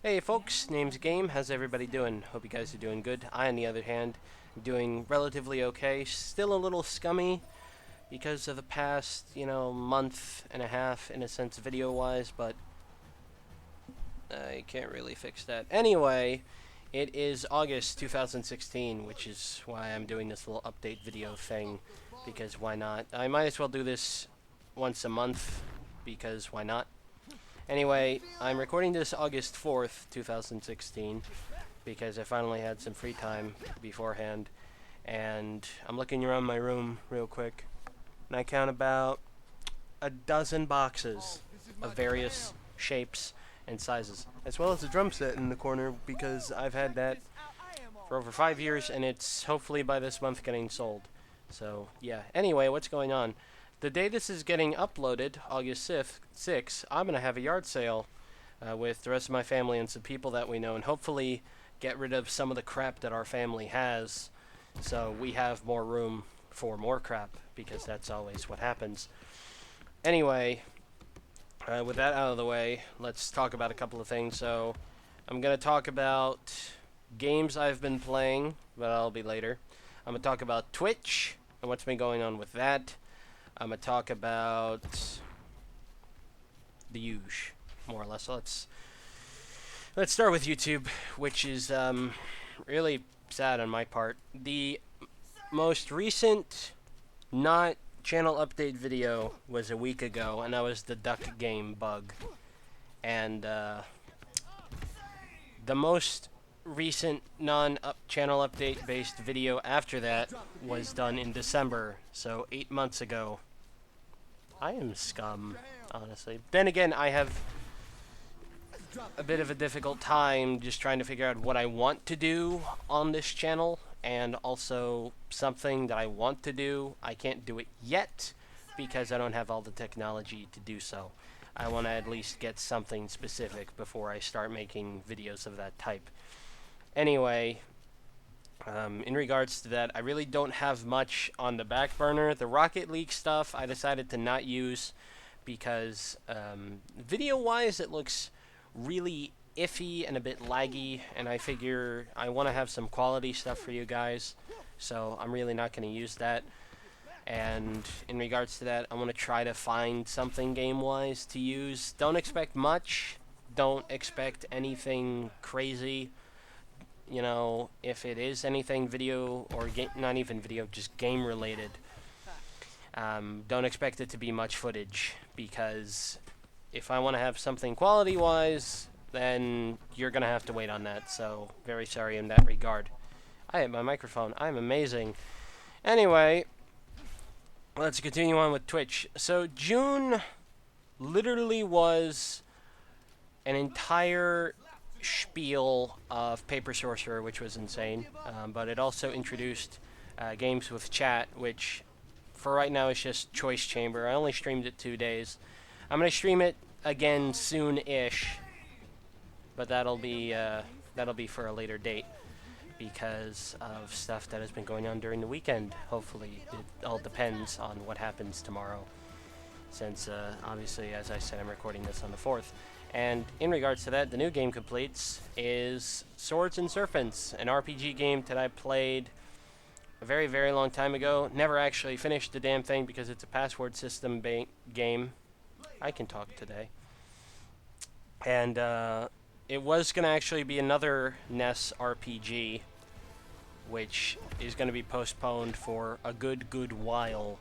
Hey folks, name's Game. How's everybody doing? Hope you guys are doing good. I, on the other hand, am doing relatively okay. Still a little scummy because of the past, month and a half in a sense video-wise, but I can't really fix that. Anyway, it is August 2016, which is why I'm doing this little update video thing, because why not? I might as well do this once a month, because why not? Anyway, I'm recording this August 4th, 2016, because I finally had some free time beforehand, and I'm looking around my room real quick, and I count about a dozen boxes of various shapes and sizes, as well as a drum set in the corner, because I've had that for over 5 years, and it's hopefully by this month getting sold. So, yeah. Anyway, what's going on? The day this is getting uploaded, August 6th, I'm going to have a yard sale with the rest of my family and some people that we know, and hopefully get rid of some of the crap that our family has so we have more room for more crap, because that's always what happens. Anyway, with that out of the way, let's talk about a couple of things. So, I'm going to talk about games I've been playing, but that'll be later. I'm going to talk about Twitch and what's been going on with that. I'm going to talk about the huge, more or less. So let's start with YouTube, which is really sad on my part. The most recent not channel update video was a week ago, and that was the duck game bug. And the most recent non-channel update based video after that was done in December, so 8 months ago. I am scum, honestly. Then again, I have a bit of a difficult time just trying to figure out what I want to do on this channel, and also something that I want to do. I can't do it yet because I don't have all the technology to do so. I want to at least get something specific before I start making videos of that type. Anyway, in regards to that, I really don't have much on the back burner. The Rocket League stuff I decided to not use because video-wise it looks really iffy and a bit laggy, and I figure I want to have some quality stuff for you guys, so I'm really not going to use that. And in regards to that, I want to try to find something game-wise to use. Don't expect much. Don't expect anything crazy. You know, if it is anything video or not even video, just game related, don't expect it to be much footage, because if I want to have something quality wise, then you're going to have to wait on that. So, very sorry in that regard. I hit my microphone. I'm amazing. Anyway, let's continue on with Twitch. So, June literally was an entire spiel of Paper Sorcerer, which was insane. But it also introduced games with chat, which for right now is just Choice Chamber. I only streamed it 2 days. I'm going to stream it again soon-ish, but that'll be for a later date because of stuff that has been going on during the weekend. Hopefully, it all depends on what happens tomorrow, since obviously, as I said, I'm recording this on the 4th. And in regards to that, the new game completes is Swords and Serpents, an RPG game that I played a very, very long time ago. Never actually finished the damn thing because it's a password system game. I can talk today. And it was going to actually be another NES RPG, which is going to be postponed for a good while,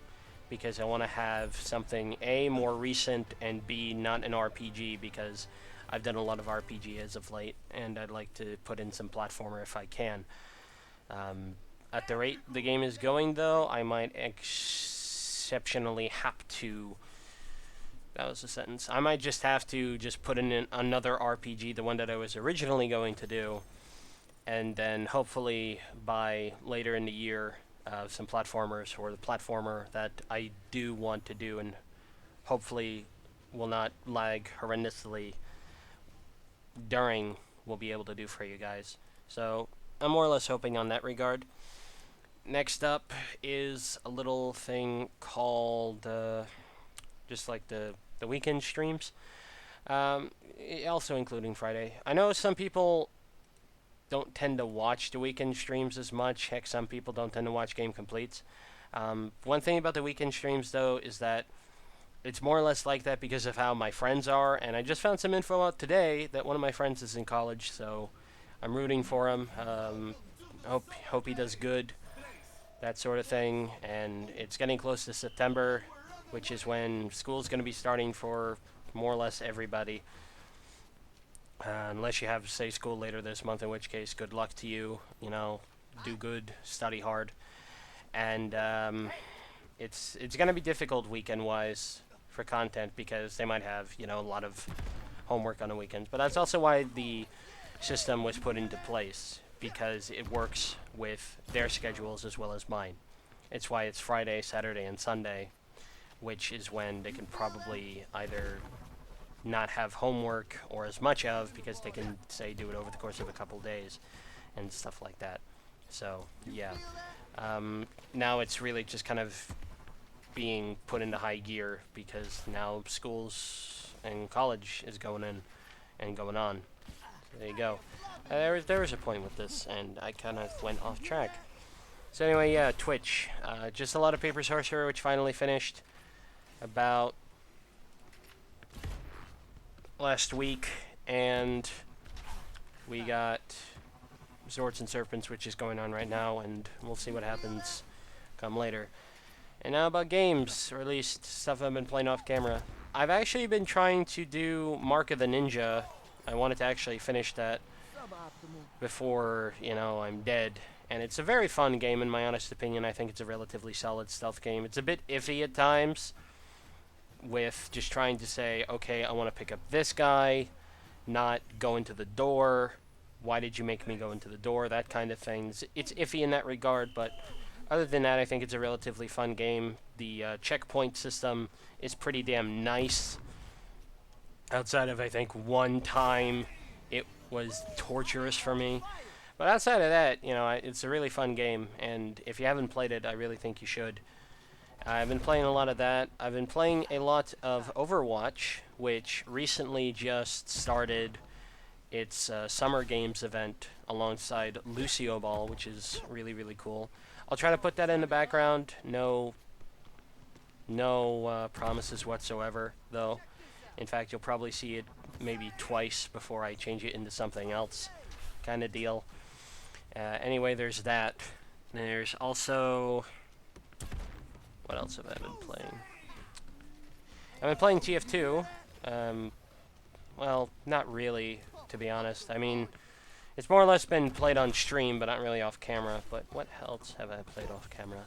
because I want to have something A, more recent, and B, not an RPG, because I've done a lot of RPG as of late, and I'd like to put in some platformer if I can. At the rate the game is going, though, I might exceptionally have to... That was a sentence. I might just have to just put in another RPG, the one that I was originally going to do, and then hopefully by later in the year, some platformers, or the platformer that I do want to do and hopefully will not lag horrendously during, will be able to do for you guys. So I'm more or less hoping on that regard. Next up is a little thing called just like the weekend streams. Also including Friday. I know some people don't tend to watch the weekend streams as much. Heck, some people don't tend to watch game completes. One thing about the weekend streams, though, is that it's more or less like that because of how my friends are. And I just found some info out today that one of my friends is in college, so I'm rooting for him. Hope he does good, that sort of thing. And it's getting close to September, which is when school's going to be starting for more or less everybody. Unless you have, say, school later this month, in which case, good luck to you. You know, do good, study hard, and it's gonna be difficult weekend-wise for content because they might have a lot of homework on the weekends. But that's also why the system was put into place, because it works with their schedules as well as mine. It's why it's Friday, Saturday, and Sunday, which is when they can probably either not have homework or as much of, because they can, say, do it over the course of a couple days and stuff like that. So, yeah. Now it's really just kind of being put into high gear because now schools and college is going in and going on. So there you go. There was a point with this, and I kind of went off track. So anyway, yeah, Twitch. Just a lot of Paper Sorcerer, which finally finished about last week, and we got Zords and Serpents, which is going on right now, and we'll see what happens come later. And now about games, or at least stuff I've been playing off camera. I've actually been trying to do Mark of the Ninja. I wanted to actually finish that before, I'm dead. And it's a very fun game, in my honest opinion. I think it's a relatively solid stealth game. It's a bit iffy at times, with just trying to say, okay, I want to pick up this guy, not go into the door. Why did you make me go into the door? That kind of thing. It's iffy in that regard, but other than that, I think it's a relatively fun game. The checkpoint system is pretty damn nice. Outside of, I think, one time, it was torturous for me. But outside of that, it's a really fun game, and if you haven't played it, I really think you should. I've been playing a lot of that. I've been playing a lot of Overwatch, which recently just started its Summer Games event alongside Lucio Ball, which is really, really cool. I'll try to put that in the background. No promises whatsoever, though. In fact, you'll probably see it maybe twice before I change it into something else kind of deal. Anyway, there's that. There's also... What else have I been playing? I've been playing TF2. Well, not really, to be honest. I mean, it's more or less been played on stream, but not really off camera. But what else have I played off camera?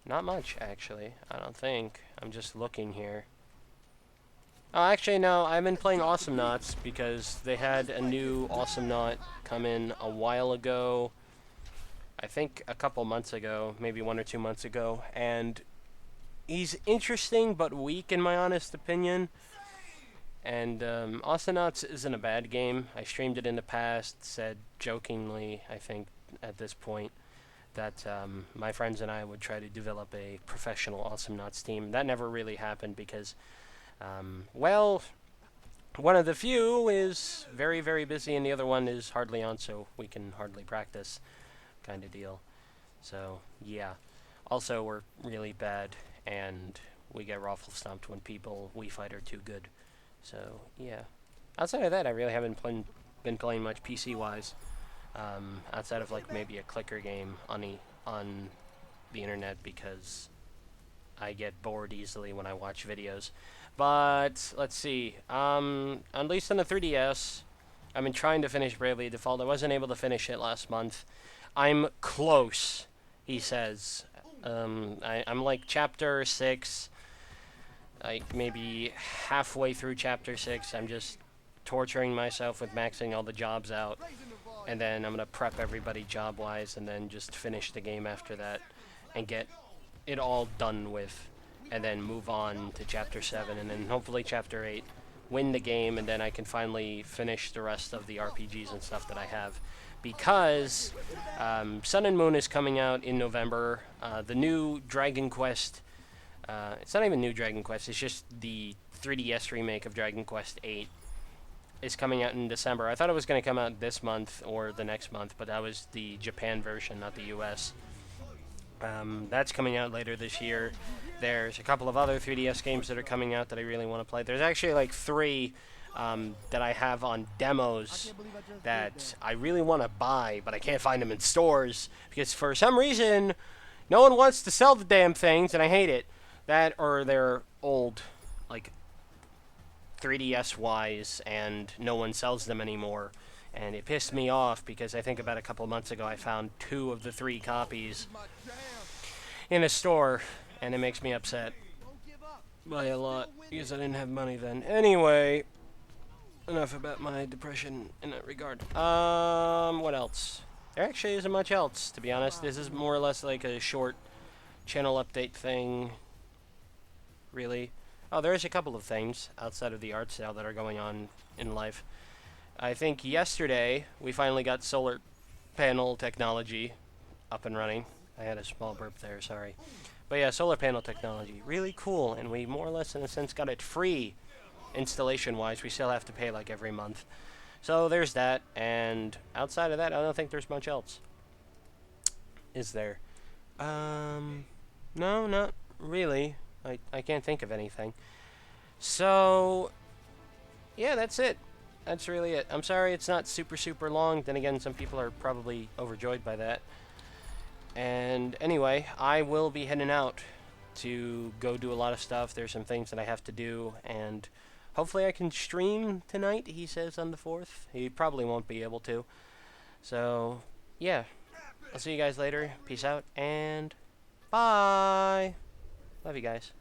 Not much, actually. I don't think. I'm just looking here. Oh, actually, no. I've been playing Awesome Knots because they had a new Awesome Knot come in a while ago. I think a couple months ago, maybe 1 or 2 months ago, and he's interesting but weak in my honest opinion. And Austinauts isn't a bad game. I streamed it in the past, said jokingly, I think, at this point, that my friends and I would try to develop a professional Awesomenauts team. That never really happened because, well, one of the few is very, very busy and the other one is hardly on, so we can hardly practice. Kind of deal. So, yeah. Also, we're really bad, and we get raffle stomped when people we fight are too good. So, yeah. Outside of that, I really haven't been playing much PC-wise. Outside of, like, maybe a clicker game on the internet, because I get bored easily when I watch videos. But, let's see. At least on the 3DS, I've been trying to finish Bravely Default. I wasn't able to finish it last month. I'm close, he says. I'm like chapter 6, like maybe halfway through chapter 6. I'm just torturing myself with maxing all the jobs out, and then I'm gonna prep everybody job-wise, and then just finish the game after that, and get it all done with, and then move on to chapter 7, and then hopefully chapter 8, win the game, and then I can finally finish the rest of the RPGs and stuff that I have. Because Sun and Moon is coming out in November. The new Dragon Quest It's not even new Dragon Quest, it's just the 3DS remake of Dragon Quest 8 is coming out in December. I thought it was going to come out this month or the next month, but that was the Japan version, not the US. That's coming out later this year. There's a couple of other 3DS games that are coming out that I really want to play. There's actually like 3 that I have on demos that I really want to buy, but I can't find them in stores because for some reason no one wants to sell the damn things, and I hate it. That or they're old, like 3DS wise, and no one sells them anymore. And it pissed me off because I think about a couple months ago I found 2 of the 3 copies in a store, and it makes me upset by a lot because I didn't have money then. Anyway, enough about my depression in that regard. What else? There actually isn't much else, to be honest. This is more or less like a short channel update thing, really. Oh, there's a couple of things outside of the art sale that are going on in life. I think yesterday we finally got solar panel technology up and running. I had a small burp there, sorry. But yeah, solar panel technology, really cool, and we more or less in a sense got it free installation-wise. We still have to pay like every month. So there's that, and outside of that, I don't think there's much else. Is there? No, not really. I can't think of anything. So, yeah, that's it. That's really it. I'm sorry it's not super, super long. Then again, some people are probably overjoyed by that. And anyway, I will be heading out to go do a lot of stuff. There's some things that I have to do, and hopefully I can stream tonight, he says on the 4th. He probably won't be able to. So, yeah. I'll see you guys later. Peace out, and bye! Love you guys.